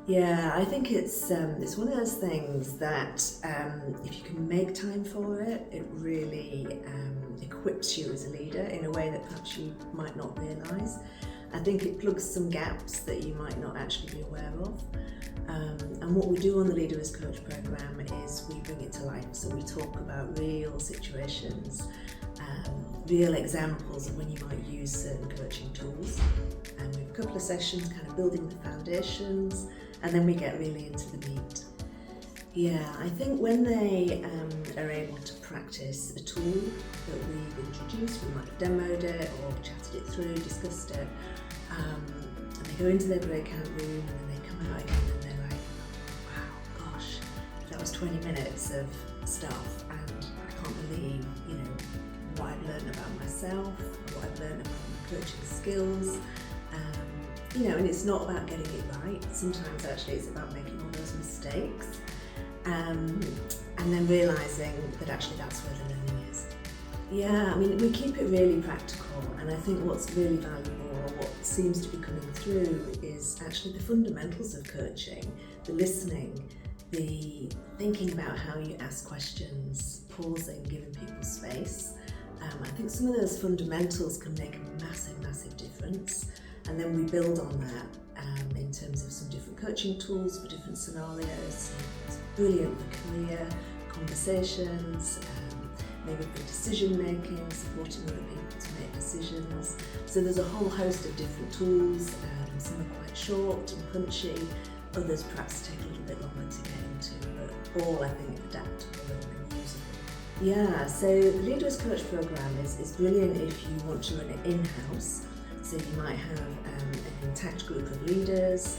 Yeah, I think it's one of those things that if you can make time for it, it really equips you as a leader in a way that perhaps you might not realise. I think it plugs some gaps that you might not actually be aware of. And what we do on the Leader as Coach programme is we bring it to life. So we talk about real situations, real examples of when you might use certain coaching tools. And we have a couple of sessions kind of building the foundations, and then we get really into the meat. Yeah, I think when they are able to practice a tool that we've introduced, we might have demoed it or chatted it through, discussed it, and they go into their breakout room and then they come out again and they're like, wow, gosh, that was 20 minutes of stuff, and I can't believe, what I've learned about myself, what I've learned about my coaching skills. And it's not about getting it right. Sometimes actually it's about making all those mistakes and then realising that actually that's where the learning is. Yeah, I mean, we keep it really practical, and I think what's really valuable, or what seems to be coming through, is actually the fundamentals of coaching, the listening, the thinking about how you ask questions, pausing, giving people space. I think some of those fundamentals can make a massive, massive difference. And then we build on that in terms of some different coaching tools for different scenarios. It's brilliant for career, conversations, maybe for decision making, supporting other people to make decisions. So there's a whole host of different tools. Some are quite short and punchy, others perhaps take a little bit longer to get into, but all I think adaptable and usable. Yeah, so the Leader as Coach programme is brilliant if you want to run it in-house. So you might have an intact group of leaders,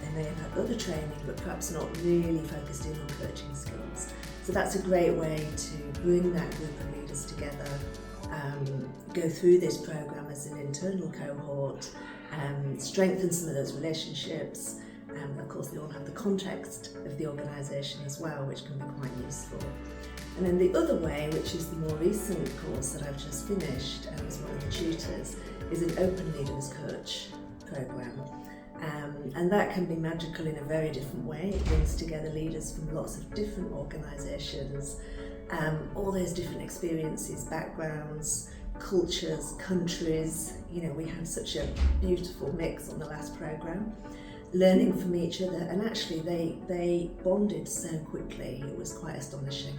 they may have had other training but perhaps not really focused in on coaching skills. So that's a great way to bring that group of leaders together, go through this programme as an internal cohort, strengthen some of those relationships. Of course, they all have the context of the organisation as well, which can be quite useful. And then the other way, which is the more recent course that I've just finished as one of the tutors, is an Open Leader as Coach programme. And that can be magical in a very different way. It brings together leaders from lots of different organisations, all those different experiences, backgrounds, cultures, countries. We had such a beautiful mix on the last programme, learning from each other, and actually they bonded so quickly. It was quite astonishing.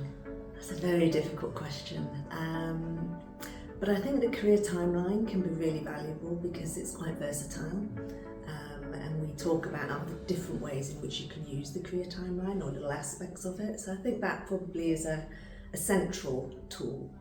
That's a very difficult question. But I think the career timeline can be really valuable because it's quite versatile. And we talk about the different ways in which you can use the career timeline or little aspects of it. So I think that probably is a central tool